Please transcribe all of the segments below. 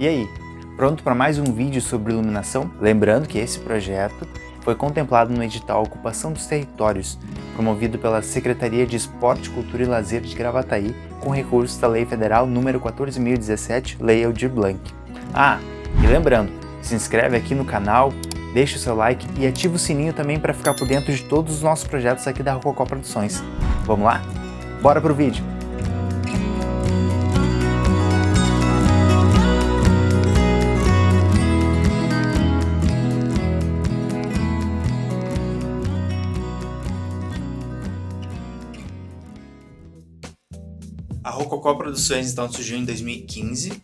E aí, pronto para mais um vídeo sobre iluminação? Lembrando que esse projeto foi contemplado no edital Ocupação dos Territórios, promovido pela Secretaria de Esporte, Cultura e Lazer de Gravataí, com recursos da Lei Federal nº 14.017, Lei Aldir Blanc. E lembrando, se inscreve aqui no canal, deixa o seu like e ativa o sininho também para ficar por dentro de todos os nossos projetos aqui da Rococó Produções. Vamos lá? Bora pro vídeo! A Rococó Produções então surgiu em 2015,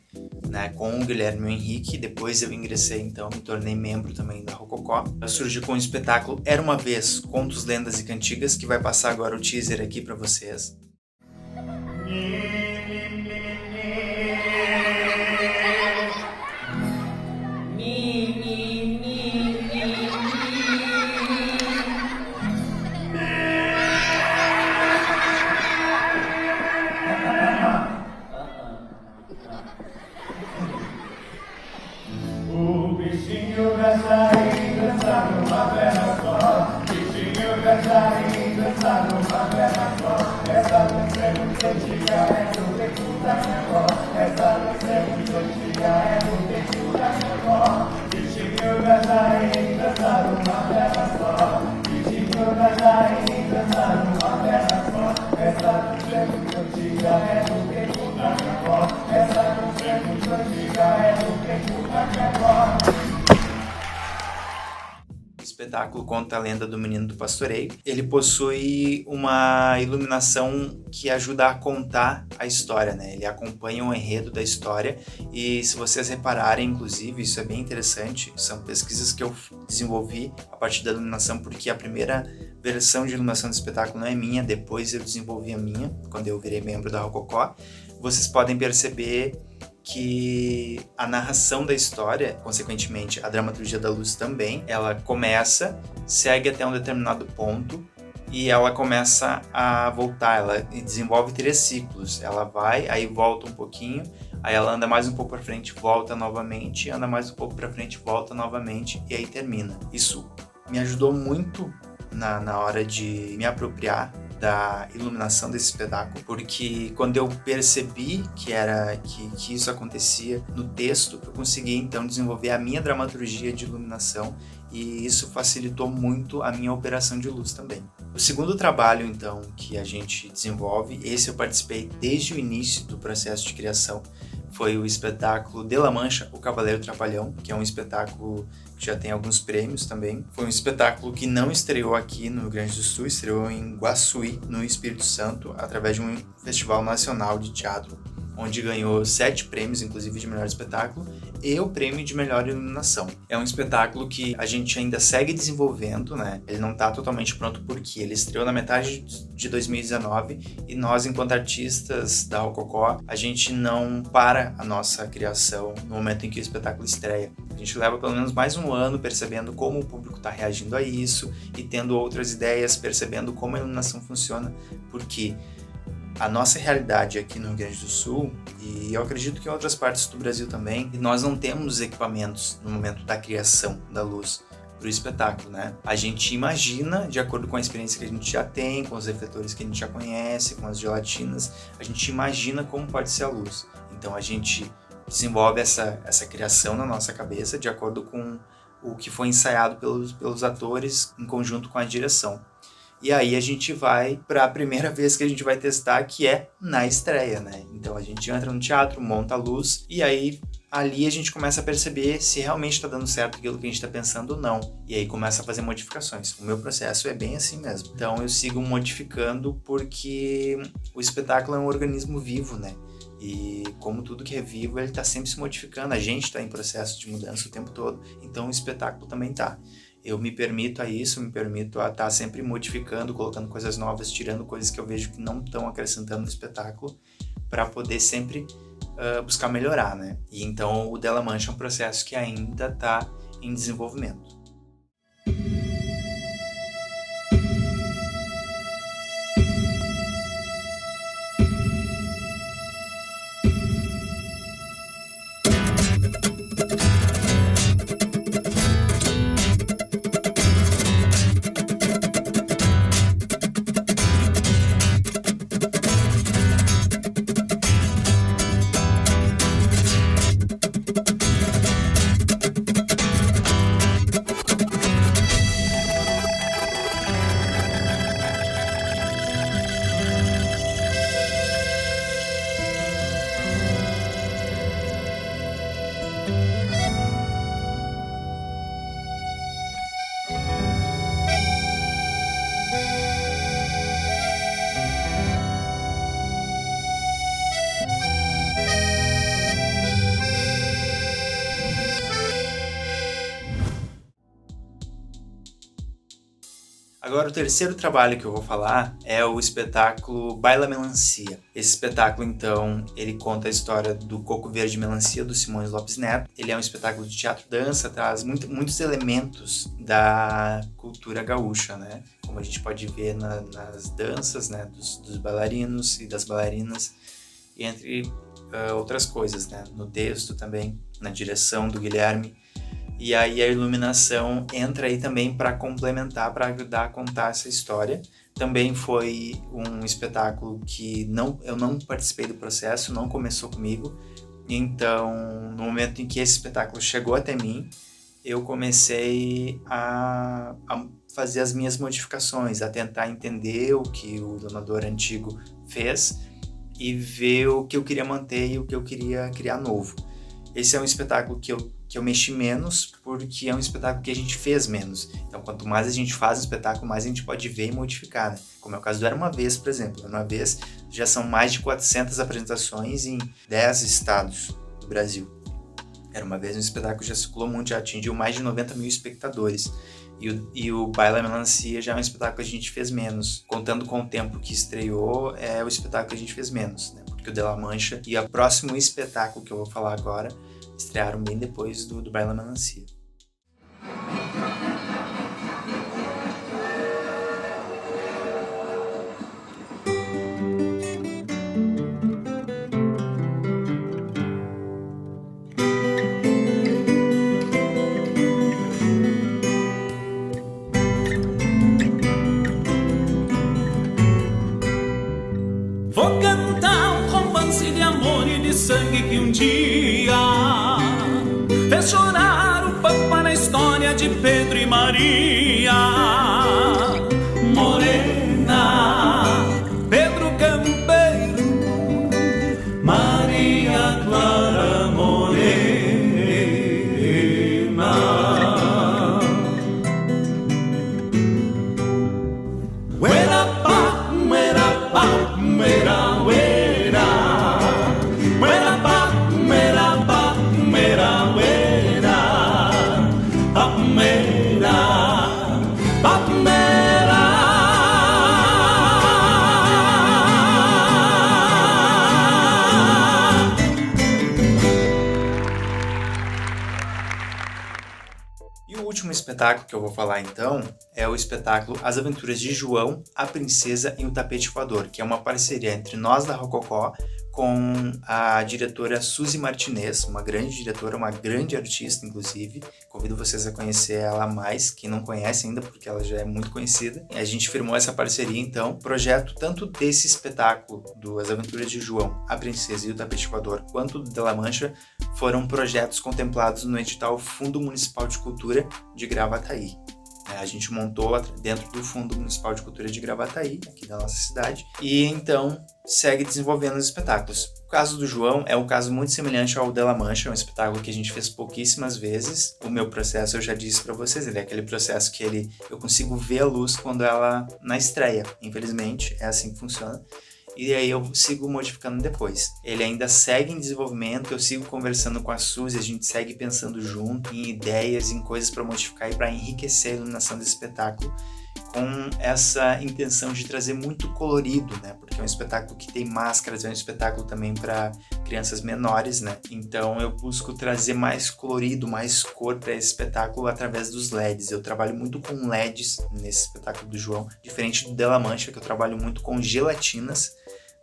com o Guilherme e o Henrique. Depois eu ingressei, então me tornei membro também da Rococó. Surgiu com o espetáculo Era Uma Vez, Contos, Lendas e Cantigas, que vai passar agora o teaser aqui para vocês. O bichinho dançarinho dança numa perna só. Bichinho dançarinho dança numa perna só. Essa dança é muito antiga, é do tempo da minha avó. Essa dança é muito antiga, é do tempo da minha avó. Bichinho dançarinho dança numa perna só. Bichinho dançarinho dança numa perna só. Essa dança é muito antiga, é do tempo da minha avó. Essa dança é muito antiga, é do tempo da minha avó. O espetáculo conta a lenda do menino do pastoreio. Ele possui uma iluminação que ajuda a contar a história, Ele acompanha o enredo da história e, se vocês repararem, inclusive, isso é bem interessante, são pesquisas que eu desenvolvi a partir da iluminação, porque a primeira versão de iluminação do espetáculo não é minha, depois eu desenvolvi a minha, quando eu virei membro da Rococó. Vocês podem perceber que a narração da história, consequentemente a dramaturgia da luz também, ela começa, segue até um determinado ponto e ela começa a voltar, ela desenvolve 3 ciclos, ela vai, aí volta um pouquinho, aí ela anda mais um pouco para frente, volta novamente, anda mais um pouco para frente, volta novamente e aí termina. Isso me ajudou muito na hora de me apropriar da iluminação desse espetáculo, porque quando eu percebi que isso acontecia no texto, eu consegui então desenvolver a minha dramaturgia de iluminação e isso facilitou muito a minha operação de luz também. O segundo trabalho então que a gente desenvolve, esse eu participei desde o início do processo de criação, foi o espetáculo De La Mancha, O Cavaleiro Trapalhão, que é um espetáculo que já tem alguns prêmios também. Foi um espetáculo que não estreou aqui no Rio Grande do Sul, estreou em Guaçuí, no Espírito Santo, através de um festival nacional de teatro, onde ganhou 7 prêmios, inclusive de melhor espetáculo, e o prêmio de melhor iluminação. É um espetáculo que a gente ainda segue desenvolvendo, Ele não está totalmente pronto porque ele estreou na metade de 2019 e nós, enquanto artistas da Rococó, a gente não para a nossa criação no momento em que o espetáculo estreia. A gente leva pelo menos mais um ano percebendo como o público está reagindo a isso e tendo outras ideias, percebendo como a iluminação funciona, porque a nossa realidade aqui no Rio Grande do Sul, e eu acredito que em outras partes do Brasil também, nós não temos equipamentos no momento da criação da luz para o espetáculo, A gente imagina, de acordo com a experiência que a gente já tem, com os refletores que a gente já conhece, com as gelatinas, a gente imagina como pode ser a luz. Então a gente desenvolve essa criação na nossa cabeça de acordo com o que foi ensaiado pelos atores em conjunto com a direção. E aí a gente vai para a primeira vez que a gente vai testar, que é na estreia, Então a gente entra no teatro, monta a luz e aí ali a gente começa a perceber se realmente está dando certo aquilo que a gente está pensando ou não. E aí começa a fazer modificações. O meu processo é bem assim mesmo. Então eu sigo modificando porque o espetáculo é um organismo vivo, E como tudo que é vivo, ele está sempre se modificando. A gente está em processo de mudança o tempo todo. Então o espetáculo também está. Eu me permito a isso, me permito a estar sempre modificando, colocando coisas novas, tirando coisas que eu vejo que não estão acrescentando no espetáculo, para poder sempre buscar melhorar, E então o De La Mancha é um processo que ainda está em desenvolvimento. Agora, o terceiro trabalho que eu vou falar é o espetáculo Baila Melancia. Esse espetáculo, então, ele conta a história do Coco Verde Melancia, do Simões Lopes Neto. Ele é um espetáculo de teatro-dança, traz muitos elementos da cultura gaúcha, né? Como a gente pode ver nas danças, né? Dos bailarinos e das bailarinas, e entre outras coisas, né? No texto também, na direção do Guilherme. E aí a iluminação entra aí também para complementar, para ajudar a contar essa história. Também foi um espetáculo que eu não participei do processo, não começou comigo. Então, no momento em que esse espetáculo chegou até mim, eu comecei a fazer as minhas modificações, a tentar entender o que o donador antigo fez e ver o que eu queria manter e o que eu queria criar novo. Esse é um espetáculo que eu mexi menos, porque é um espetáculo que a gente fez menos. Então, quanto mais a gente faz um espetáculo, mais a gente pode ver e modificar, né? Como é o caso do Era Uma Vez, por exemplo. Era Uma Vez já são mais de 400 apresentações em 10 estados do Brasil. Era Uma Vez um espetáculo que já circulou muito, já atingiu mais de 90 mil espectadores. E o Baila Melancia já é um espetáculo que a gente fez menos. Contando com o tempo que estreou, é o espetáculo que a gente fez menos, né? Porque o De La Mancha e o próximo espetáculo que eu vou falar agora estrearam bem depois do Baila Melancia. Vou cantar um romance de amor e de sangue que um dia fez chorar o pampa na história de Pedro e Maria. Morena, Pedro Campeiro, Maria Clara Morena. Uera pa, uera pa, uera, uera. Uera pa, uera pa, uera, uera. Papumera, papumera. E o último espetáculo que eu vou falar então é o espetáculo As Aventuras de João, a Princesa e o Tapete Voador, que é uma parceria entre nós da Rococó com a diretora Suzy Martinez, uma grande diretora, uma grande artista, inclusive. Convido vocês a conhecer ela mais, quem não conhece ainda, porque ela já é muito conhecida. E a gente firmou essa parceria, então. Projeto tanto desse espetáculo, do As Aventuras de João, a Princesa e o Tapete Voador, quanto do De La Mancha, foram projetos contemplados no edital Fundo Municipal de Cultura de Gravataí. A gente montou dentro do Fundo Municipal de Cultura de Gravataí, aqui da nossa cidade, e então segue desenvolvendo os espetáculos. O caso do João é um caso muito semelhante ao De La Mancha, é um espetáculo que a gente fez pouquíssimas vezes. O meu processo, eu já disse para vocês, ele é aquele processo que eu consigo ver a luz quando ela na estreia. Infelizmente, é assim que funciona. E aí eu sigo modificando depois. Ele ainda segue em desenvolvimento, eu sigo conversando com a Suzy, a gente segue pensando junto em ideias, em coisas para modificar e para enriquecer a iluminação desse espetáculo, com essa intenção de trazer muito colorido, né? Porque é um espetáculo que tem máscaras, é um espetáculo também para crianças menores, né? Então eu busco trazer mais colorido, mais cor para esse espetáculo através dos LEDs. Eu trabalho muito com LEDs nesse espetáculo do João, diferente do De La Mancha, que eu trabalho muito com gelatinas,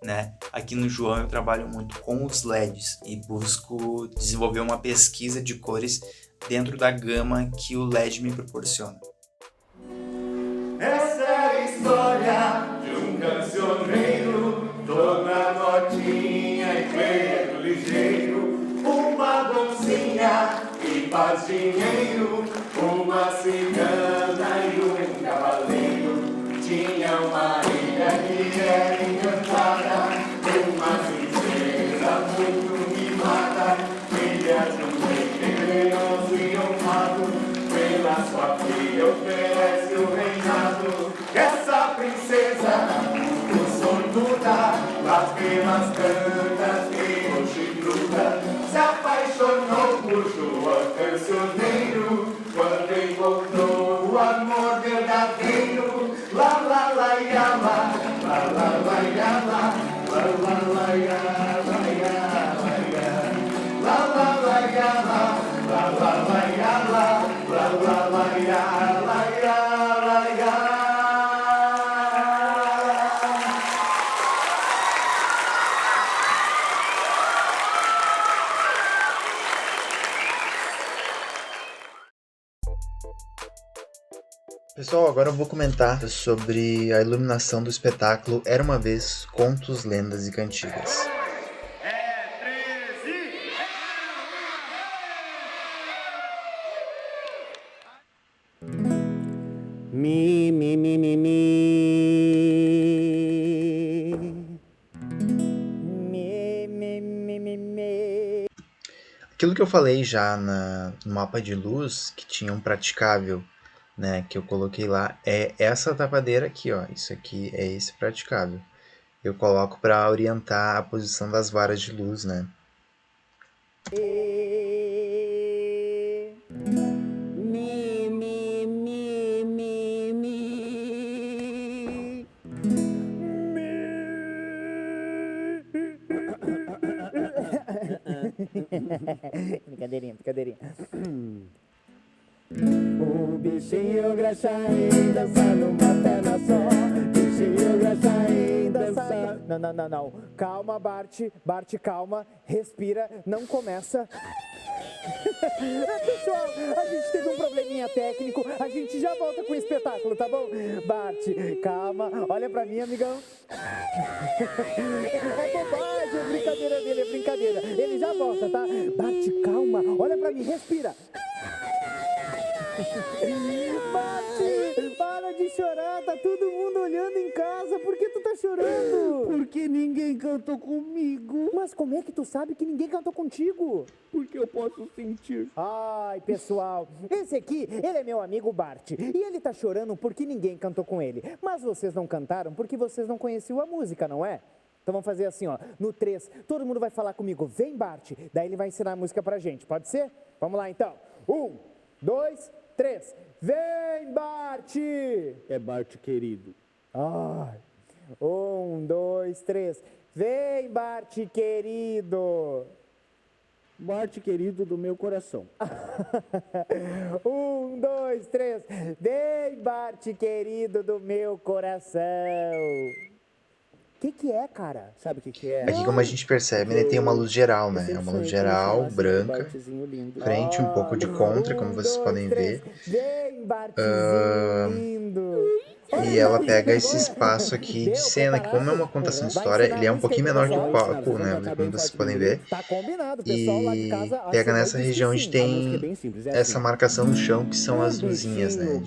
né? Aqui no João eu trabalho muito com os LEDs e busco desenvolver uma pesquisa de cores dentro da gama que o LED me proporciona. Essa é a história de um cancioneiro, dona Notinha e Pedro Ligeiro, uma doncinha e faz dinheiro, uma cigana e um cavaleiro. Tinha uma ilha que era encantada, uma princesa muito mimada, filha de um rei tenebroso e honrado, pela sua filha oferece o reinado. Essa princesa, muito sortuda, las pelas tantas que o chifruda, se apaixonou por João Cancioneiro, quando encontrou o amor verdadeiro. Pessoal, agora eu vou comentar sobre a iluminação do espetáculo Era Uma Vez, Contos, Lendas e Cantigas. Mi, mi, mi, mi, mi. Mi, mi, mi, mi, mi. Aquilo que eu falei já no mapa de luz, que tinha um praticável, né, que eu coloquei lá, é essa tapadeira aqui, ó. Isso aqui é esse praticável. Eu coloco para orientar a posição das varas de luz, né? Mi, mi, mi, mi, mi. Brincadeirinha, brincadeirinha. O bichinho graxaim dança numa perna só. Bichinho graxaim dança. Não. Calma, Bart. Bart, calma. Respira. Não começa. Pessoal, a gente teve um probleminha técnico. A gente já volta com o espetáculo, tá bom? Bart, calma. Olha pra mim, amigão. É bobagem, é brincadeira dele, é brincadeira. Ele já volta, tá? Bart, calma. Olha pra mim, respira. Bart, para de chorar, tá todo mundo olhando em casa. Por que tu tá chorando? Porque ninguém cantou comigo. Mas como é que tu sabe que ninguém cantou contigo? Porque eu posso sentir. Ai, pessoal, esse aqui, ele é meu amigo Bart. E ele tá chorando porque ninguém cantou com ele. Mas vocês não cantaram porque vocês não conheciam a música, não é? Então vamos fazer assim, ó. No 3, todo mundo vai falar comigo, vem Bart. Daí ele vai ensinar a música pra gente, pode ser? Vamos lá então. 1, 2, 3. Vem, Bart! É Bart querido. Ai. 1, 2, 3. Vem, Bart querido! Bart querido do meu coração. 1, 2, 3. Vem, Bart querido do meu coração. O que é, cara? Sabe o que é? Aqui, como a gente percebe, né, tem uma luz geral, né? É uma luz geral, branca, frente, um pouco de contra, como vocês podem ver. Vem, Bartzinho lindo. E ela pega esse espaço aqui de cena, que como é uma contação de história, ele é um pouquinho menor que o palco, né? Como vocês podem ver. E pega nessa região onde tem essa marcação no chão, que são as luzinhas, né?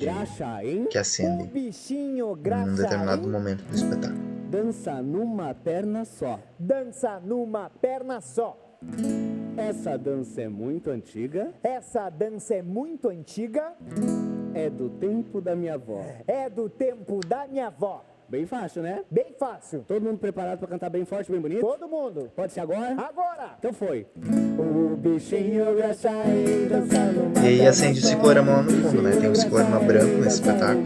Que acendem em um determinado momento do espetáculo. Dança numa perna só. Dança numa perna só. Essa dança é muito antiga. Essa dança é muito antiga. É do tempo da minha avó. É do tempo da minha avó. Bem fácil, né? Bem fácil. Todo mundo preparado pra cantar bem forte, bem bonito? Todo mundo. Pode ser agora? Agora. Então foi. O bichinho graxaí dançando. E aí acende o ciclorama lá no fundo, né? Tem um ciclorama branco nesse espetáculo.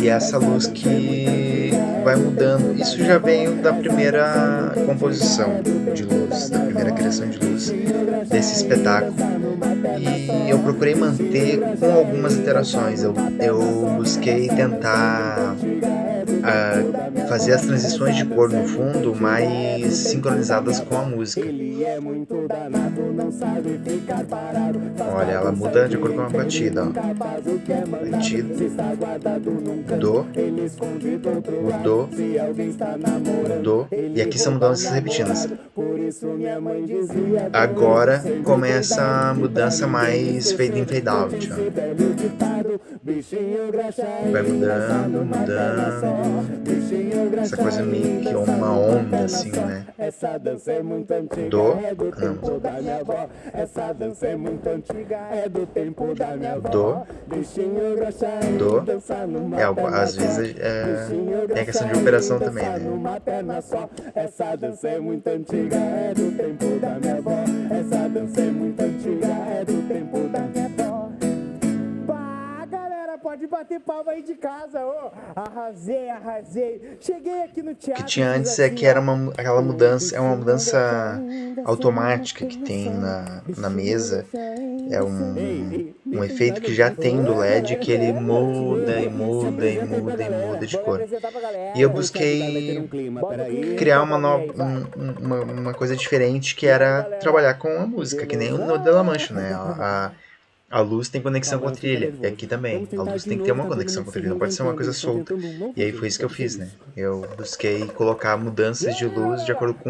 E essa luz que vai mudando. Isso já veio da primeira composição de luz, da primeira criação de luz desse espetáculo. E eu procurei manter com algumas alterações. Eu busquei tentar fazer as transições de cor no fundo mais sincronizadas com a música. Olha, ela muda de acordo com a batida, ó. Batida, do, o do, e aqui são mudanças repetidas. Agora começa a mudança mais fade in, fade out, ó. Vai mudando, essa coisa meio que uma onda assim, né? Do, às vezes tem a questão de operação também, né? Essa dança é muito antiga, é do tempo da minha avó. Essa dança é muito antiga, é do tempo da minha avó. Pá, galera, pode bater palma aí de casa, ô. Arrasei. Cheguei aqui no teatro. O que tinha antes é que era aquela mudança, é uma mudança automática que tem na mesa. é um efeito que já tem do LED, que ele muda e muda e muda e muda de cor. E eu busquei criar uma coisa diferente, que era trabalhar com a música, que nem no De La Mancha, né? A luz tem conexão com a trilha, e aqui também. A luz tem que ter uma conexão com a trilha, não pode ser uma coisa solta. E aí foi isso que eu fiz, né? Eu busquei colocar mudanças de luz de acordo com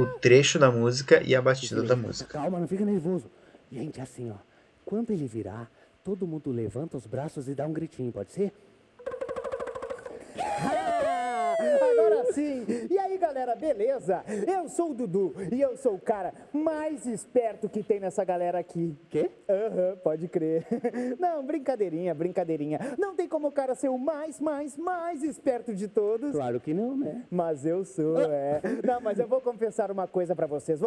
o trecho da música e a batida da música. Calma, não fica nervoso. Gente, assim, ó. Quando ele virar, todo mundo levanta os braços e dá um gritinho, pode ser? Agora sim! E aí, galera, beleza? Eu sou o Dudu e eu sou o cara mais esperto que tem nessa galera aqui. Quê? Pode crer. Não, brincadeirinha. Não tem como o cara ser o mais esperto de todos. Claro que não, né? Mas eu sou, Não, mas eu vou confessar uma coisa pra vocês,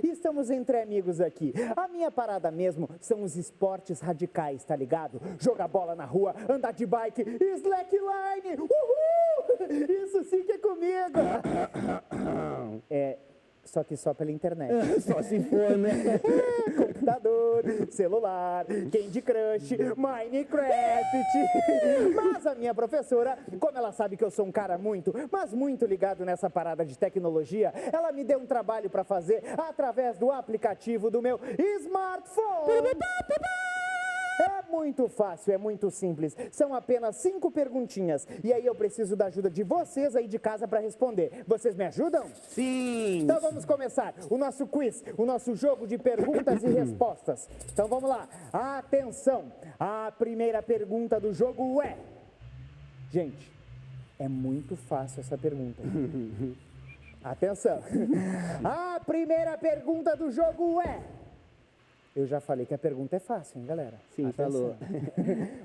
Estamos entre amigos aqui. A minha parada mesmo são os esportes radicais, tá ligado? Jogar bola na rua, andar de bike, slackline, uhul! Isso sim que é comigo! Só que só pela internet. Só se for, né? Computador, celular, Candy Crush, Minecraft. Mas a minha professora, como ela sabe que eu sou um cara muito ligado nessa parada de tecnologia, ela me deu um trabalho pra fazer através do aplicativo do meu smartphone. É muito fácil, é muito simples. São apenas 5 perguntinhas. E aí eu preciso da ajuda de vocês aí de casa para responder. Vocês me ajudam? Sim! Então vamos começar o nosso quiz, o nosso jogo de perguntas e respostas. Então vamos lá. Atenção! A primeira pergunta do jogo é... Gente, é muito fácil essa pergunta. Atenção! A primeira pergunta do jogo é... Eu já falei que a pergunta é fácil, hein, galera? Sim, falou.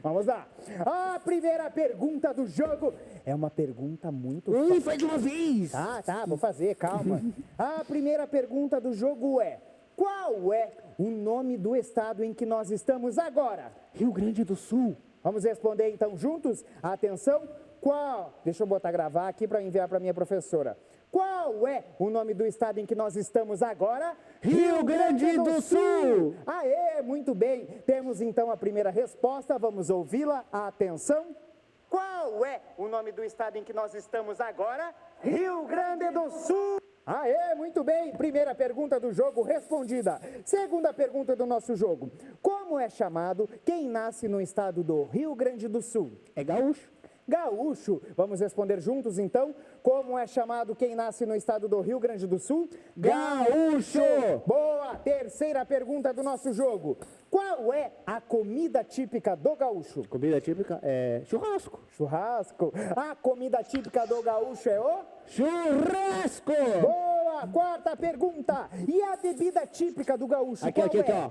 Vamos lá. A primeira pergunta do jogo é uma pergunta muito fácil. Faz de uma vez! Tá, vou fazer, calma. A primeira pergunta do jogo é... Qual é o nome do estado em que nós estamos agora? Rio Grande do Sul. Vamos responder então juntos? Atenção. Qual? Deixa eu gravar aqui para enviar para minha professora. Qual é o nome do estado em que nós estamos agora? Rio Grande do Sul! Aê, muito bem. Temos então a primeira resposta, vamos ouvi-la. Atenção. Qual é o nome do estado em que nós estamos agora? Rio Grande do Sul! Aê, muito bem. Primeira pergunta do jogo respondida. Segunda pergunta do nosso jogo. Como é chamado quem nasce no estado do Rio Grande do Sul? É gaúcho. Gaúcho. Vamos responder juntos, então. Como é chamado quem nasce no estado do Rio Grande do Sul? Gaúcho! Boa! Terceira pergunta do nosso jogo. Qual é a comida típica do gaúcho? Comida típica é churrasco. Churrasco. A comida típica do gaúcho é o? Churrasco! Boa! Quarta pergunta. E a bebida típica do gaúcho? Aqui, ó.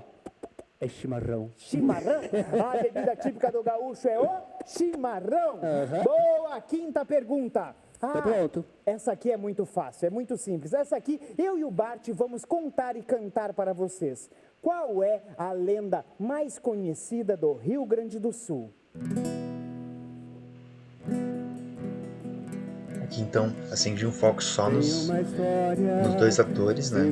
É chimarrão. Chimarrão? A bebida típica do gaúcho é o chimarrão. Boa! Quinta pergunta. Tá pronto. Essa aqui é muito fácil, é muito simples. Essa aqui, eu e o Bart vamos contar e cantar para vocês. Qual é a lenda mais conhecida do Rio Grande do Sul? Aqui então acendi um foco só nos dois atores, né?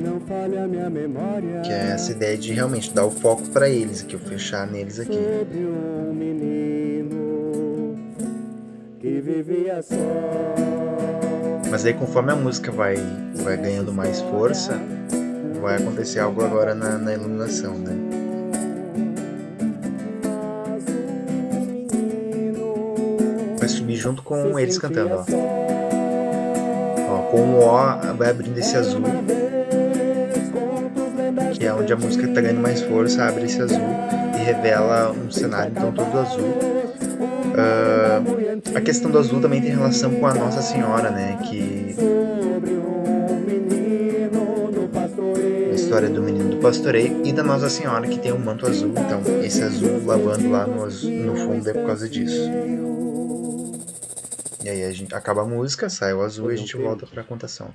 Que é essa ideia de realmente dar o foco para eles aqui, eu fechar neles aqui. Sobre um menino que vivia só. Mas aí conforme a música vai ganhando mais força, vai acontecer algo agora na iluminação, né? Vai subir junto com eles cantando, ó. Com o O vai abrindo esse azul, que é onde a música está ganhando mais força, abre esse azul e revela um cenário então todo azul. A questão do azul também tem relação com a Nossa Senhora, né? Que a história do menino do pastoreio e da Nossa Senhora, que tem um manto azul. Então esse azul lavando lá no fundo é por causa disso. E aí a gente acaba a música, sai o azul e a gente volta para a contação.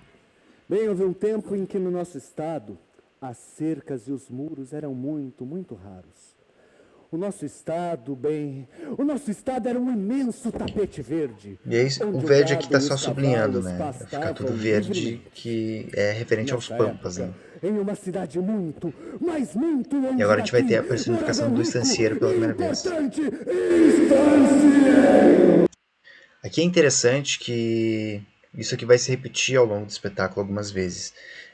Bem, houve um tempo em que no nosso estado as cercas e os muros eram muito raros. O nosso estado, bem, o nosso estado era um imenso tapete verde. E aí, o verde aqui tá só sublinhando, né? cavalos Fica tudo pastavam verde, livremente. que é referente aos Nessa pampas, né? época, em uma cidade muito, mas muito longe E agora a gente vai ter a daqui, personificação morava do um rico estancieiro pela primeira vez. importante estancieiro. Aqui é interessante que isso aqui vai se repetir ao longo do espetáculo algumas vezes.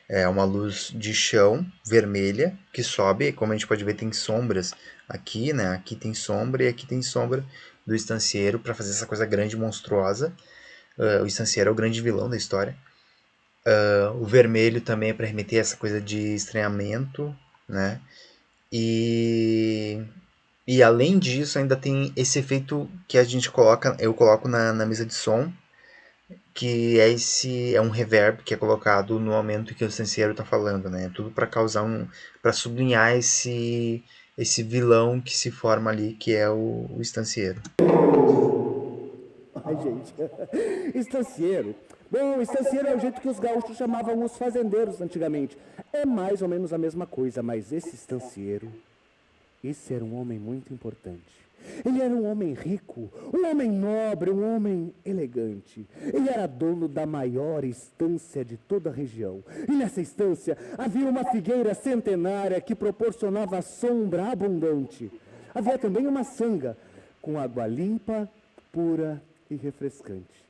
É uma luz de chão vermelha que sobe, e como a gente pode ver tem sombras aqui, né? Aqui tem sombra e aqui tem sombra do estancieiro para fazer essa coisa grande e monstruosa. O estancieiro é o grande vilão da história. O vermelho também é para remeter a essa coisa de estranhamento, né? E além disso ainda tem esse efeito que eu coloco na mesa de som, que é um reverb que é colocado no momento que o estancieiro está falando, né? Tudo para causar para sublinhar esse vilão que se forma ali, que é o estancieiro. Ai, gente. Estancieiro. Bom, estancieiro é o jeito que os gaúchos chamavam os fazendeiros antigamente. É mais ou menos a mesma coisa, mas esse estancieiro, esse era um homem muito importante. Ele era um homem rico, um homem nobre, um homem elegante. Ele era dono da maior estância de toda a região. E nessa estância havia uma figueira centenária que proporcionava sombra abundante. Havia também uma sanga com água limpa, pura e refrescante.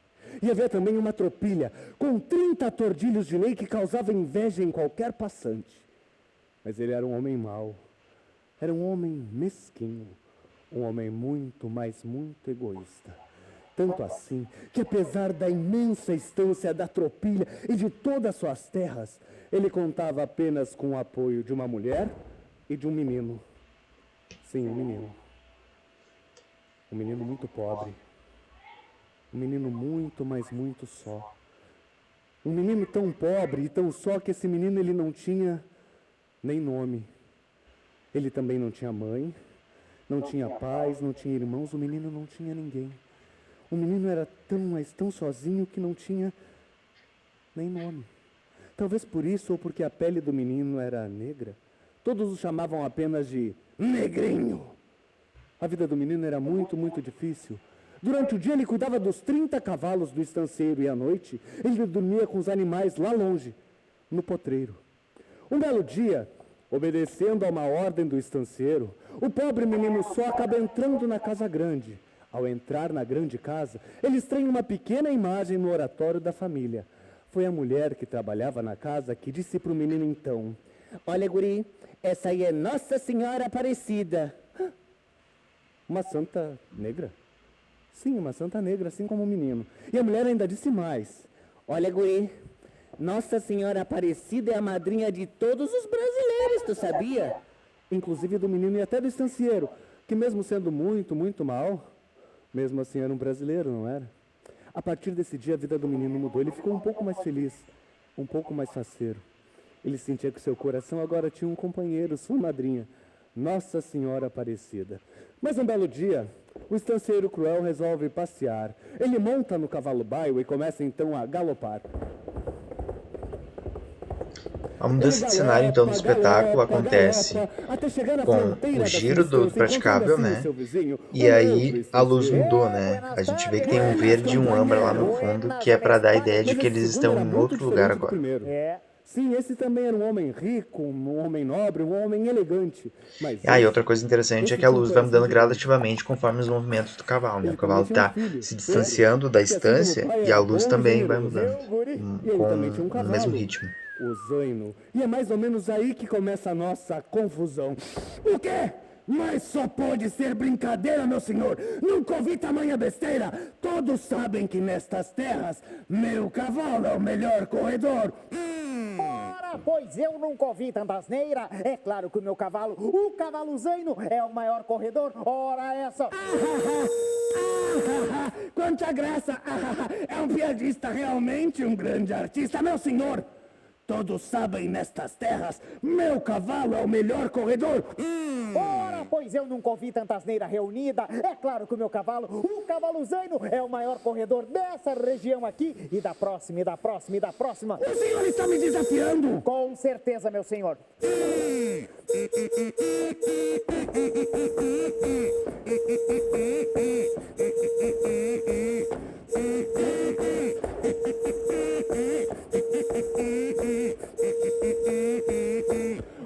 E havia também uma tropilha com 30 tordilhos de lei que causava inveja em qualquer passante. Mas ele era um homem mau. Era um homem mesquinho. Um homem muito, mas muito egoísta. Tanto assim que, apesar da imensa estância da tropilha e de todas as suas terras, ele contava apenas com o apoio de uma mulher e de um menino. Sim, um menino. Um menino muito pobre. Um menino muito, mas muito só. Um menino tão pobre e tão só que esse menino ele não tinha nem nome. Ele também não tinha mãe. Não tinha pais, não tinha irmãos, o menino não tinha ninguém. O menino era tão, mas tão sozinho que não tinha nem nome. Talvez por isso ou porque a pele do menino era negra, todos o chamavam apenas de negrinho. A vida do menino era muito, muito difícil. Durante o dia ele cuidava dos 30 cavalos do estanceiro e à noite ele dormia com os animais lá longe, no potreiro. Um belo dia, obedecendo a uma ordem do estanceiro, o pobre menino só acaba entrando na casa grande. Ao entrar na grande casa, ele estranha uma pequena imagem no oratório da família. Foi a mulher que trabalhava na casa que disse para o menino então: "Olha, guri, essa aí é Nossa Senhora Aparecida." Uma santa negra? Sim, uma santa negra, assim como o menino. E a mulher ainda disse mais: "Olha, guri, Nossa Senhora Aparecida é a madrinha de todos os brasileiros, tu sabia? Inclusive do menino e até do estancieiro, que mesmo sendo muito, muito mal, mesmo assim era um brasileiro, não era?" A partir desse dia a vida do menino mudou. Ele ficou um pouco mais feliz, um pouco mais faceiro. Ele sentia que seu coração agora tinha um companheiro, sua madrinha, Nossa Senhora Aparecida. Mas um belo dia, o estanceiro cruel resolve passear. Ele monta no cavalo baio e começa então a galopar. A mudança de cenário, então, do espetáculo acontece com o giro do praticável, né? E aí a luz mudou, né? A gente vê que tem um verde e um âmbar lá no fundo, que é para dar a ideia de que eles estão em outro lugar agora. Sim, esse também era um homem rico, um homem nobre, um homem elegante. E outra coisa interessante é que a luz vai mudando gradativamente conforme os movimentos do cavalo, né? O cavalo está se distanciando da estância e a luz também vai mudando com o mesmo ritmo. O Zaino. E é mais ou menos aí que começa a nossa confusão. O quê? Mas só pode ser brincadeira, meu senhor. Nunca ouvi tamanha besteira. Todos sabem que nestas terras, meu cavalo é o melhor corredor. Ora, pois eu nunca ouvi tanta asneira. É claro que o cavalo Zaino, é o maior corredor. Ora, essa... Quanta graça. É um piadista, realmente um grande artista, meu senhor. todos sabem, nestas terras, meu cavalo é o melhor corredor. Ora, pois eu nunca ouvi tanta asneira reunida. É claro que o meu cavalo, o cavalo Zaino, é o maior corredor dessa região aqui e da próxima, e da próxima, e da próxima. O senhor está me desafiando. Com certeza, meu senhor.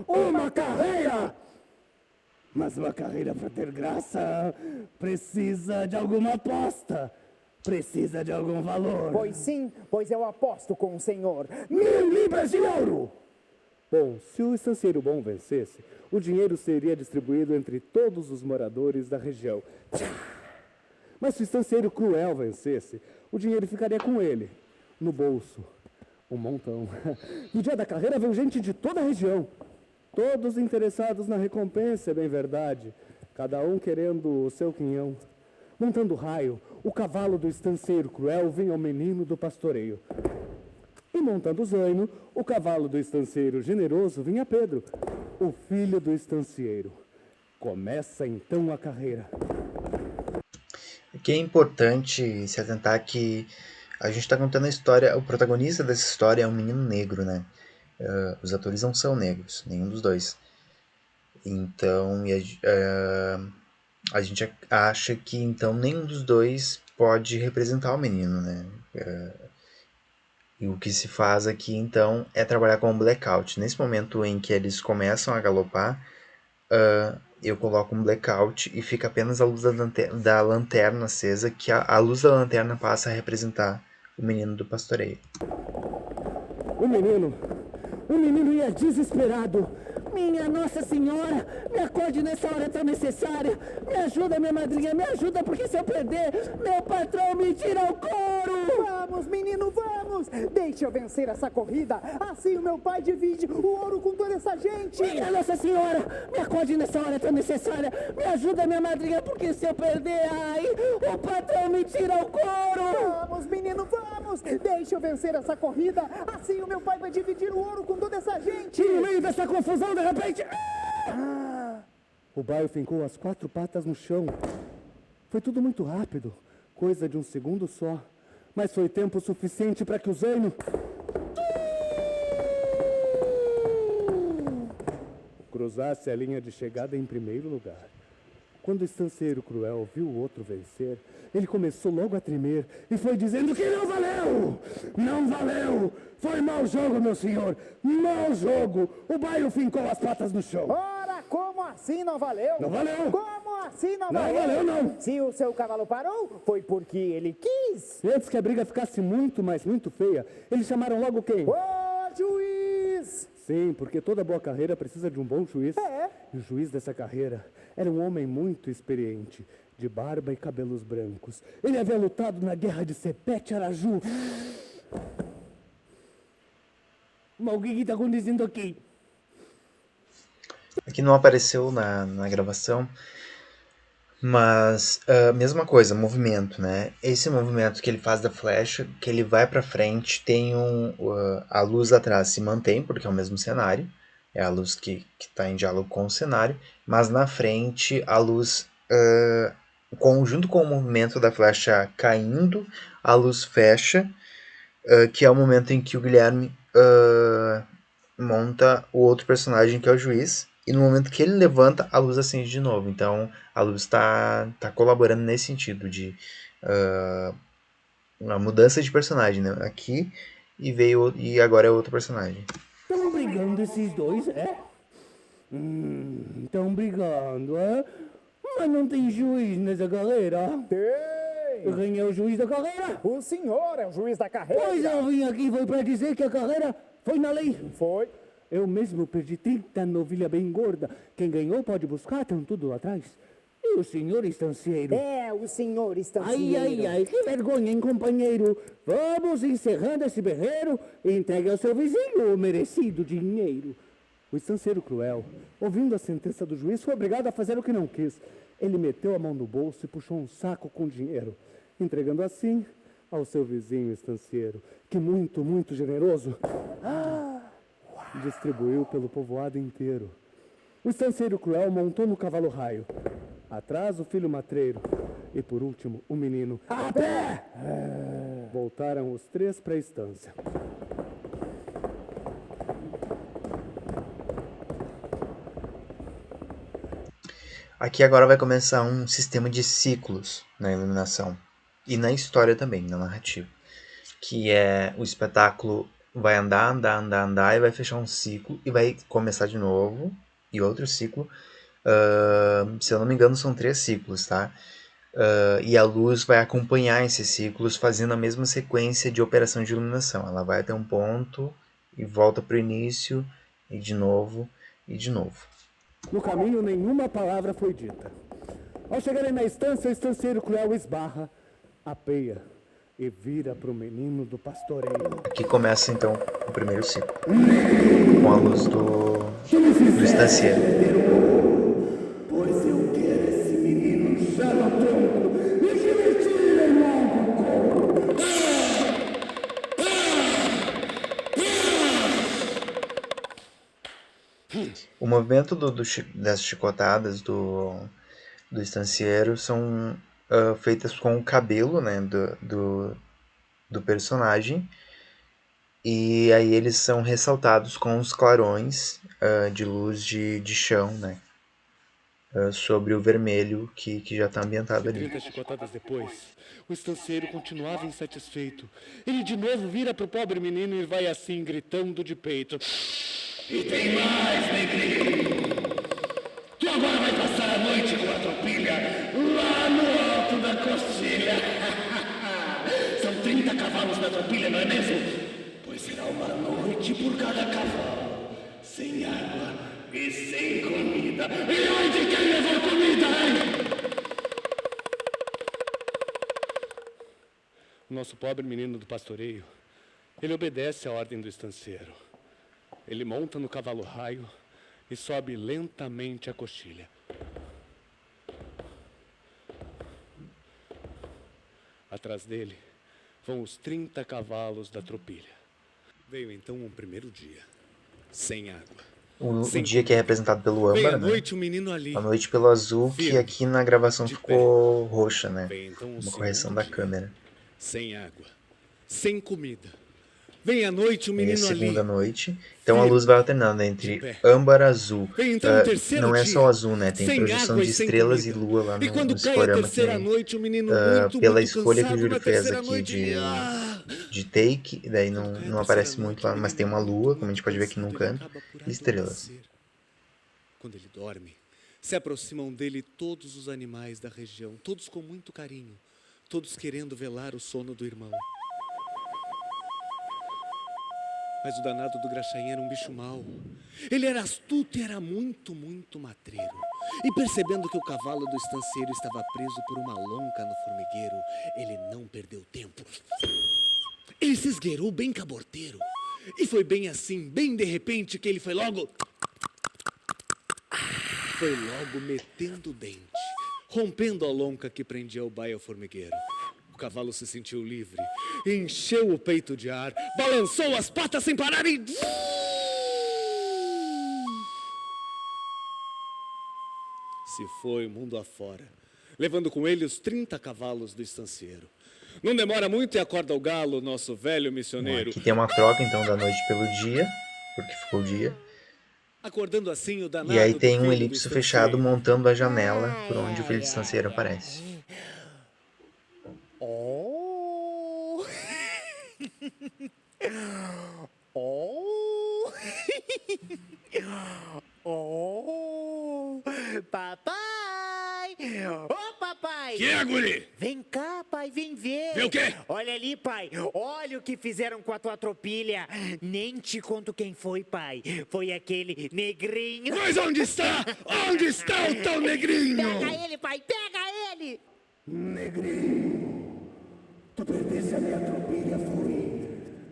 Uma carreira! Mas uma carreira para ter graça precisa de alguma aposta. Precisa de algum valor. Pois sim, pois eu aposto com o senhor. 1000 libras de ouro! Bom, se o estanceiro bom vencesse, o dinheiro seria distribuído entre todos os moradores da região. Mas se o estanceiro cruel vencesse, o dinheiro ficaria com ele, no bolso. Um montão. No dia da carreira veio gente de toda a região. Todos interessados na recompensa, é bem verdade. Cada um querendo o seu quinhão. Montando raio, o cavalo do estanceiro cruel vinha ao menino do pastoreio. E montando o zaino, o cavalo do estanceiro generoso vinha Pedro, o filho do estancieiro. Começa então a carreira. Aqui é importante se atentar que a gente está contando a história, o protagonista dessa história é um menino negro, né? Os atores não são negros, nenhum dos dois. Então, a gente acha que então nenhum dos dois pode representar o menino, né? E o que se faz aqui então é trabalhar com o blackout. Nesse momento em que eles começam a galopar, eu coloco um blackout e fica apenas a luz da lanterna acesa, que a luz da lanterna passa a representar o menino do pastoreio. O menino ia desesperado. Minha Nossa Senhora, me acorde nessa hora tão necessária. Me ajuda, minha madrinha, me ajuda, porque se eu perder, meu patrão me tira o couro. Vamos, menino, vamos! Deixa eu vencer essa corrida. Assim o meu pai divide o ouro com toda essa gente. Minha Nossa Senhora, me acorde nessa hora tão necessária. Me ajuda, minha madrinha, porque se eu perder, ai, o patrão me tira o couro. Vamos, menino, vamos! Deixa eu vencer essa corrida. Assim o meu pai vai dividir o ouro com toda essa gente. E no meio dessa confusão, de repente... O baio fincou as 4 patas no chão. Foi tudo muito rápido, coisa de um segundo só. Mas foi tempo suficiente para que o zaino cruzasse a linha de chegada em primeiro lugar. Quando o estanceiro cruel viu o outro vencer, ele começou logo a tremer e foi dizendo que não valeu! Não valeu! Foi mau jogo, meu senhor! Mau jogo! O baio fincou as patas no chão. Ora, como assim não valeu? Não valeu! Como assim não Não valeu? valeu, não! Se o seu cavalo parou, foi porque ele quis. E antes que a briga ficasse muito, mas muito feia, eles chamaram logo quem? Ô, juiz! Sim, porque toda boa carreira precisa de um bom juiz. É. E o juiz dessa carreira era um homem muito experiente, de barba e cabelos brancos. Ele havia lutado na guerra de Sepete Araju. Mas o que está acontecendo aqui? Aqui não apareceu na gravação, mas mesma coisa, movimento, né? Esse movimento que ele faz da flecha, que ele vai para frente, tem a luz atrás se mantém, porque é o mesmo cenário, é a luz que está em diálogo com o cenário, mas na frente a luz, junto com o movimento da flecha caindo, a luz fecha, que é o momento em que o Guilherme monta o outro personagem, que é o juiz, e no momento que ele levanta, a luz acende de novo. Então, a luz está colaborando nesse sentido de uma mudança de personagem, né? Aqui, e agora é outro personagem. Estão brigando esses dois, é? Estão brigando, é? Mas não tem juiz nessa galera. Tem! Quem é o juiz da carreira? O senhor é o juiz da carreira. Pois eu vim aqui foi para dizer que a carreira foi na lei. Foi. Eu mesmo perdi 30 novilha bem gorda. Quem ganhou pode buscar, estão tudo lá atrás. E o senhor estancieiro? É, o senhor estancieiro. Ai, que vergonha, hein, companheiro? Vamos encerrando esse berreiro e entregue ao seu vizinho o merecido dinheiro. O estanceiro cruel, ouvindo a sentença do juiz, foi obrigado a fazer o que não quis. Ele meteu a mão no bolso e puxou um saco com dinheiro, entregando assim ao seu vizinho estancieiro, que muito, muito generoso, e distribuiu pelo povoado inteiro. O estanceiro cruel montou no cavalo raio. Atrás, o filho matreiro. E, por último, o menino. A pé! Voltaram os três para a estância. Aqui agora vai começar um sistema de ciclos na iluminação. E na história também, na narrativa. Que é o espetáculo vai andar e vai fechar um ciclo e vai começar de novo e outro ciclo. Se eu não me engano, são 3 ciclos, tá? E a luz vai acompanhar esses ciclos fazendo a mesma sequência de operação de iluminação. Ela vai até um ponto e volta para o início e de novo e de novo. No caminho, nenhuma palavra foi dita. Ao chegarem na estância, o estanceiro cruel esbarra, apeia e vira para o menino do pastoreio. Aqui começa então o primeiro ciclo, com a luz do estancieiro. Pois eu quero esse menino já no tronco e que me tirem logo o couro. O movimento das chicotadas do estancieiro são feitas com o cabelo, né, do personagem, e aí eles são ressaltados com os clarões de luz de chão, né, sobre o vermelho que já está ambientado ali. 30 chicotadas depois, o estanceiro continuava insatisfeito. Ele de novo vira pro pobre menino e vai assim, gritando de peito. E tem mais, negrinho. Tu agora vai passar a noite com a tropilha lá no alto da coxilha. São 30 cavalos na tropilha, não é mesmo? Pois será uma noite por cada cavalo. Sem água e sem comida. E onde quem levou comida, hein? O nosso pobre menino do pastoreio, ele obedece à ordem do estanceiro. Ele monta no cavalo raio e sobe lentamente a coxilha. Atrás dele vão os 30 cavalos da tropilha. Veio então um primeiro dia, sem água. O dia que é representado pelo âmbar, à né? noite o menino ali. A noite pelo azul, que aqui na gravação ficou roxa, né? Vem então Uma correção da câmera. Sem água, sem comida. Vem à noite o menino ali. Segunda noite. Então a luz vai alternando entre âmbar e azul. Vem então o terceiro não é dia, só azul, né? Tem sem projeção água de e sem estrelas comida. e lua lá E no quando cai a discorama terceira que, noite, o menino pela muito escolha que o cansado, Júlio na fez terceira aqui noite, de take, e daí não aparece muito lá, mas tem uma lua, como a gente pode ver aqui num canto, e estrelas. Quando ele dorme, se aproximam dele todos os animais da região, todos com muito carinho, todos querendo velar o sono do irmão. Mas o danado do Graxaim era um bicho mau. Ele era astuto e era muito, muito matreiro. E percebendo que o cavalo do estanceiro estava preso por uma lonca no formigueiro, ele não perdeu tempo. Ele se esgueirou bem caborteiro. E foi bem assim, bem de repente, que ele foi logo metendo o dente, rompendo a lonca que prendia o baio ao formigueiro. O cavalo se sentiu livre, encheu o peito de ar, balançou as patas sem parar e... se foi mundo afora, levando com ele os 30 cavalos do estanceiro. Não demora muito e acorda o galo, nosso velho missioneiro. Aqui tem uma troca, então, da noite pelo dia, porque ficou o dia. Acordando assim o danado. E aí tem do um filho do elipso estanceiro. fechado montando a janela por onde o filho de estanceiro aparece. Oh! Oh! Oh! Papai! Ô, papai! Que é, guri? Vem cá, pai, vem ver. Vê o quê? Olha ali, pai. Olha o que fizeram com a tua tropilha. Nem te conto quem foi, pai. Foi aquele negrinho. Mas onde está? Onde está o teu negrinho? Pega ele, pai, pega ele. Negrinho, tu pertence à minha tropilha, foi?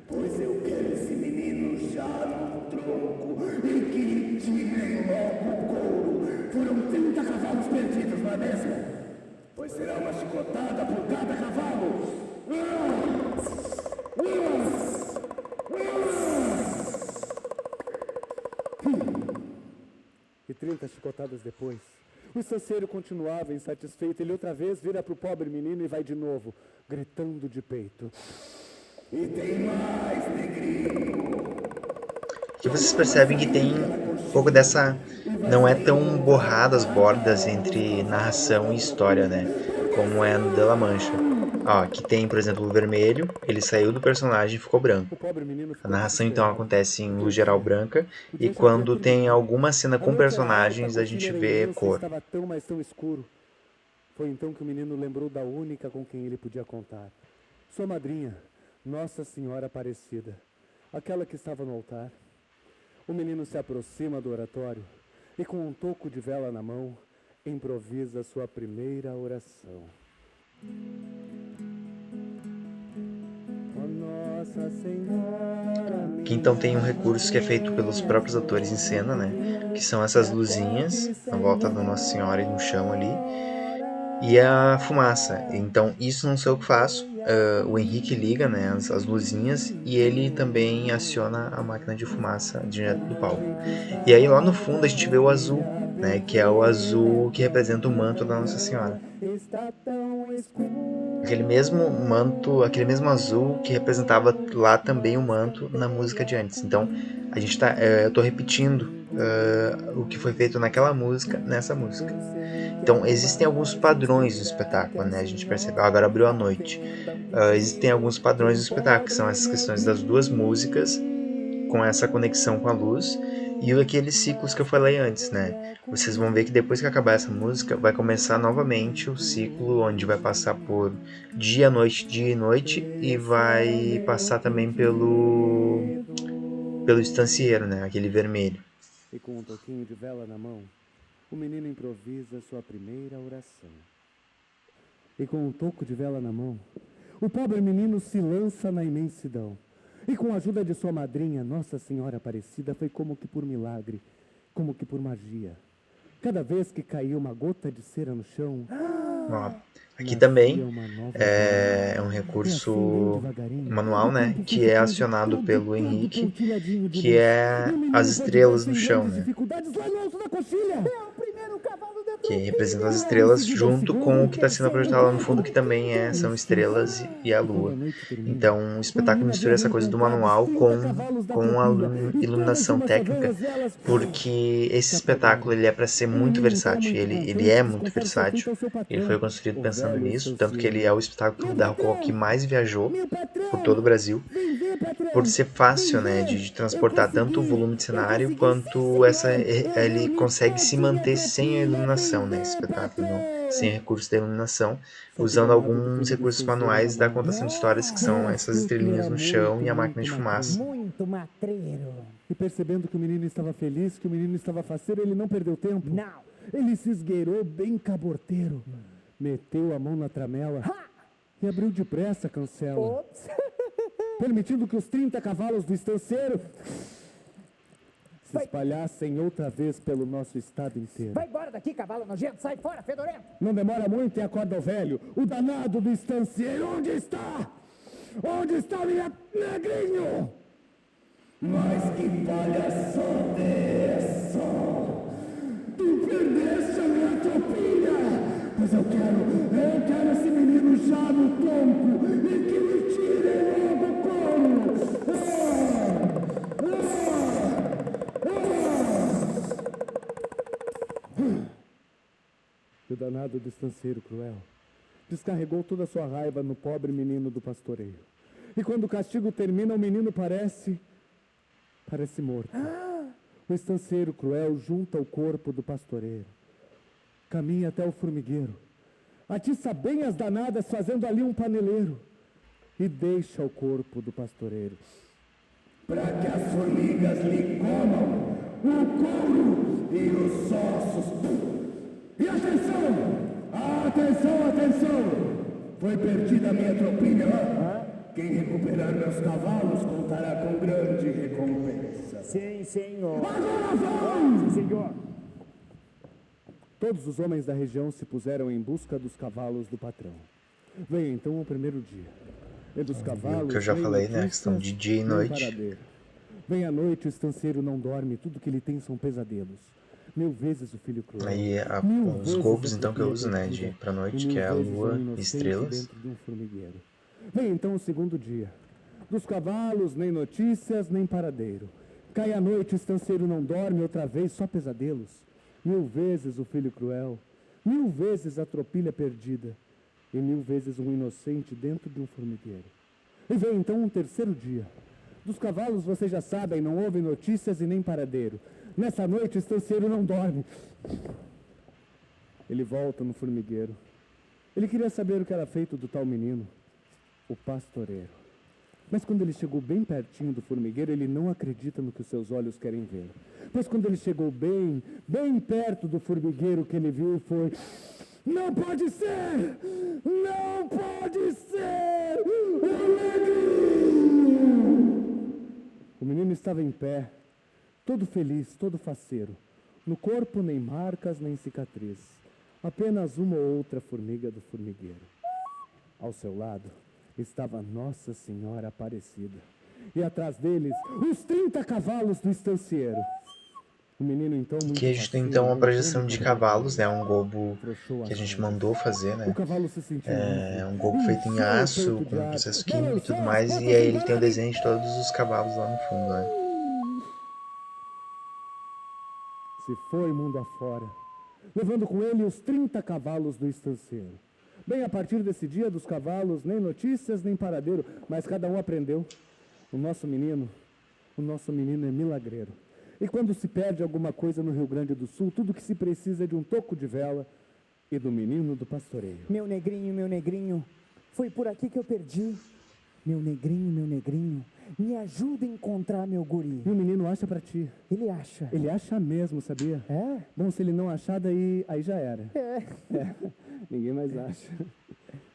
Pois eu quero esse menino já no tronco e que lhe tirem logo o couro. Foram 30 cavalos perdidos, não é mesmo? Pois será uma chicotada por cada cavalo. E 30 chicotadas depois, o estanceiro continuava insatisfeito. Ele outra vez vira para o pobre menino e vai de novo, gritando de peito. E tem mais, negrinho. Aqui vocês percebem que tem um pouco dessa... Não é tão borrado as bordas entre narração e história, né? Como é no De La Mancha. Ó, aqui tem, por exemplo, o vermelho, ele saiu do personagem e ficou branco. A narração, então, acontece em luz geral branca, e quando tem alguma cena com personagens, a gente vê cor. Estava tão, mas tão escuro. Foi então que o menino lembrou da única com quem ele podia contar. Sua madrinha, Nossa Senhora Aparecida, aquela que estava no altar. O menino se aproxima do oratório e, com um toco de vela na mão, improvisa sua primeira oração. Ó Nossa Senhora. Aqui então tem um recurso que é feito pelos próprios atores em cena, né? Que são essas luzinhas na volta da Nossa Senhora e no chão ali. E a fumaça. Então isso não sou eu que faço. O Henrique liga, né, as luzinhas, e ele também aciona a máquina de fumaça direto do palco. E aí lá no fundo a gente vê o azul, né, que é o azul que representa o manto da Nossa Senhora. Aquele mesmo manto, aquele mesmo azul que representava lá também o manto na música de antes. Então a gente eu tô repetindo o que foi feito naquela música nessa música. Então existem alguns padrões do espetáculo, né? A gente percebe, agora abriu a noite. Existem alguns padrões do espetáculo, que são essas questões das duas músicas, com essa conexão com a luz, e aqueles ciclos que eu falei antes, né? Vocês vão ver que depois que acabar essa música, vai começar novamente o ciclo, onde vai passar por dia e noite, e vai passar também pelo estancieiro, né? Aquele vermelho. E com um toquinho de vela na mão, o menino improvisa sua primeira oração. E com um toco de vela na mão, o pobre menino se lança na imensidão. E com a ajuda de sua madrinha, Nossa Senhora Aparecida, foi como que por milagre, como que por magia. Cada vez que caía uma gota de cera no chão... Ó, aqui também é um recurso manual, né, que é acionado pelo Henrique, que é as estrelas no chão, né, que representa as estrelas junto com o que está sendo projetado lá no fundo, que também são estrelas e a lua. Então o espetáculo mistura essa coisa do manual com a iluminação técnica, porque esse espetáculo ele é para ser muito versátil, ele é muito versátil, ele foi construído pensando nisso, tanto que ele é o espetáculo da qual que mais viajou por todo o Brasil, por ser fácil, né, de transportar tanto o volume de cenário quanto ele consegue se manter sem a iluminação, né, esse espetáculo, não, sem recursos da iluminação, usando alguns recursos manuais da contação de histórias, que são essas estrelinhas no chão e a máquina de fumaça. Muito matreiro. E percebendo que o menino estava feliz, que o menino estava faceiro, ele não perdeu tempo. Não. Ele se esgueirou bem caborteiro, meteu a mão na tramela e abriu depressa a cancela, Ops. permitindo que os 30 cavalos do estanceiro se espalhassem outra vez pelo nosso estado inteiro. Vai embora daqui, cavalo nojento. Sai fora, fedorento. Não demora muito e acorda o velho, o danado do estanceiro. Onde está? Onde está minha negrinho? Mas que palhaçada é essa? Tu perdeste a minha tropilha. Mas eu quero esse menino já no tronco e que me tire logo o couro. O danado do estanceiro cruel descarregou toda a sua raiva no pobre menino do pastoreio. E quando o castigo termina, o menino parece morto. O estanceiro cruel junta o corpo do pastoreiro, caminha até o formigueiro, atiça bem as danadas, fazendo ali um paneleiro, e deixa o corpo do pastoreiro, para que as formigas lhe comam o couro e os ossos. E atenção! Foi perdida a minha tropilha. Quem recuperar meus cavalos contará com grande recompensa. Sim, senhor. Agora vão! Sim, senhor. Todos os homens da região se puseram em busca dos cavalos do patrão. Veio então o primeiro dia. E dos cavalos, o que eu já nem falei, né? A notícias, questão de dia e nem noite. paradeiro. Vem a noite, o estanceiro não dorme, tudo que ele tem são pesadelos. 1000 vezes o filho cruel. Aí 1000 os vezes globos a então que eu tropilha uso, né, perdida, de pra e noite, 1000 que é a vezes o lua e inocente estrelas. dentro de um formigueiro. Vem então o segundo dia. Dos cavalos, nem notícias, nem paradeiro. Cai a noite, o estanceiro não dorme, outra vez só pesadelos. 1000 vezes o filho cruel, 1000 vezes a tropilha perdida, e 1000 vezes um inocente dentro de um formigueiro. E vem então um terceiro dia. Dos cavalos vocês já sabem, não houve notícias e nem paradeiro. Nessa noite o estanceiro não dorme. Ele volta no formigueiro. Ele queria saber o que era feito do tal menino, o pastoreiro. Mas quando ele chegou bem pertinho do formigueiro, ele não acredita no que os seus olhos querem ver. Pois quando ele chegou bem perto do formigueiro, o que ele viu foi: não pode ser! Não pode ser! O negrinho! O menino estava em pé, todo feliz, todo faceiro. No corpo nem marcas, nem cicatrizes. Apenas uma ou outra formiga do formigueiro. Ao seu lado estava Nossa Senhora Aparecida. E atrás deles, os 30 cavalos do estancieiro. O menino então, muito Aqui a gente tem faceiro, então uma olhando projeção de para cavalos, ele, né, um globo afrouxou que a as gente asas. mandou fazer, O né, cavalo se sentiu é um livre. globo feito em Encheu o aço, peito de com ar. processo químico e tudo Balançou mais, as e patas aí e ele tem o vai. desenho de todos os cavalos lá no fundo, né. Se foi mundo afora, levando com ele os 30 cavalos do estanceiro. Bem, a partir desse dia dos cavalos, nem notícias, nem paradeiro, mas cada um aprendeu. O nosso menino é milagreiro. E quando se perde alguma coisa no Rio Grande do Sul, tudo que se precisa é de um toco de vela e do menino do pastoreio. Meu negrinho, foi por aqui que eu perdi. Meu negrinho, me ajuda a encontrar meu guri. E o menino acha pra ti. Ele acha. Ele acha mesmo, sabia? É? Bom, se ele não achar, daí aí já era. É. Ninguém mais acha.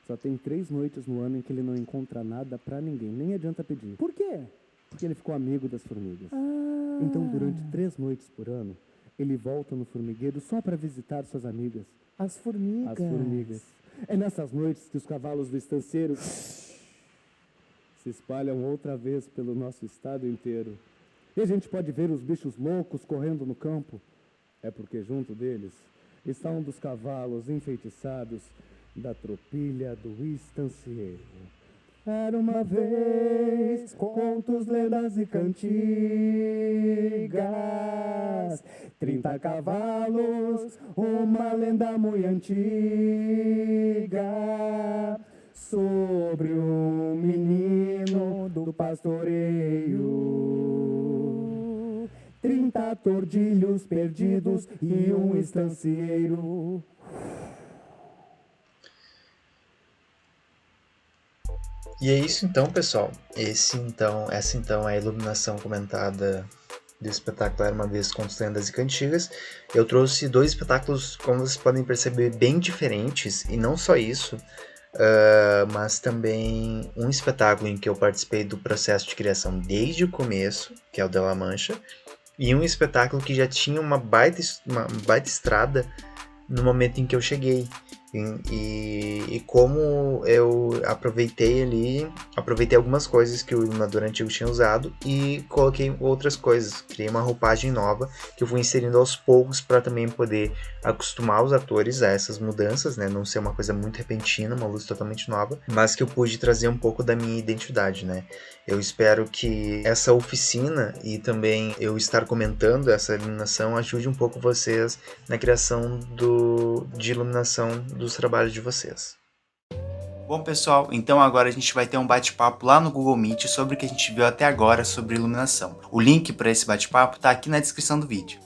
Só tem 3 noites no ano em que ele não encontra nada pra ninguém. Nem adianta pedir. Por quê? Porque ele ficou amigo das formigas. Ah. Então, durante 3 noites por ano, ele volta no formigueiro só para visitar suas amigas, As formigas. as formigas. É nessas noites que os cavalos do estanceiro se espalham outra vez pelo nosso estado inteiro. E a gente pode ver os bichos loucos correndo no campo. É porque junto deles está um dos cavalos enfeitiçados da tropilha do estancieiro. Era uma vez contos, lendas e cantigas, 30 cavalos, uma lenda muito antiga, sobre um menino do pastoreio, 30 tordilhos perdidos e um estancieiro. E é isso então, pessoal. Essa então é a iluminação comentada do espetáculo Era uma Vez Contos, Lendas e Cantigas. Eu trouxe 2 espetáculos, como vocês podem perceber, bem diferentes, e não só isso, mas também um espetáculo em que eu participei do processo de criação desde o começo, que é o de La Mancha, e um espetáculo que já tinha uma baita estrada no momento em que eu cheguei. E como eu aproveitei algumas coisas que o iluminador antigo tinha usado e coloquei outras coisas, criei uma roupagem nova que eu fui inserindo aos poucos para também poder acostumar os atores a essas mudanças, né? Não ser uma coisa muito repentina, uma luz totalmente nova, mas que eu pude trazer um pouco da minha identidade, né? Eu espero que essa oficina e também eu estar comentando essa iluminação ajude um pouco vocês na criação de iluminação dos trabalhos de vocês. Bom, pessoal, então agora a gente vai ter um bate-papo lá no Google Meet sobre o que a gente viu até agora sobre iluminação. O link para esse bate-papo está aqui na descrição do vídeo.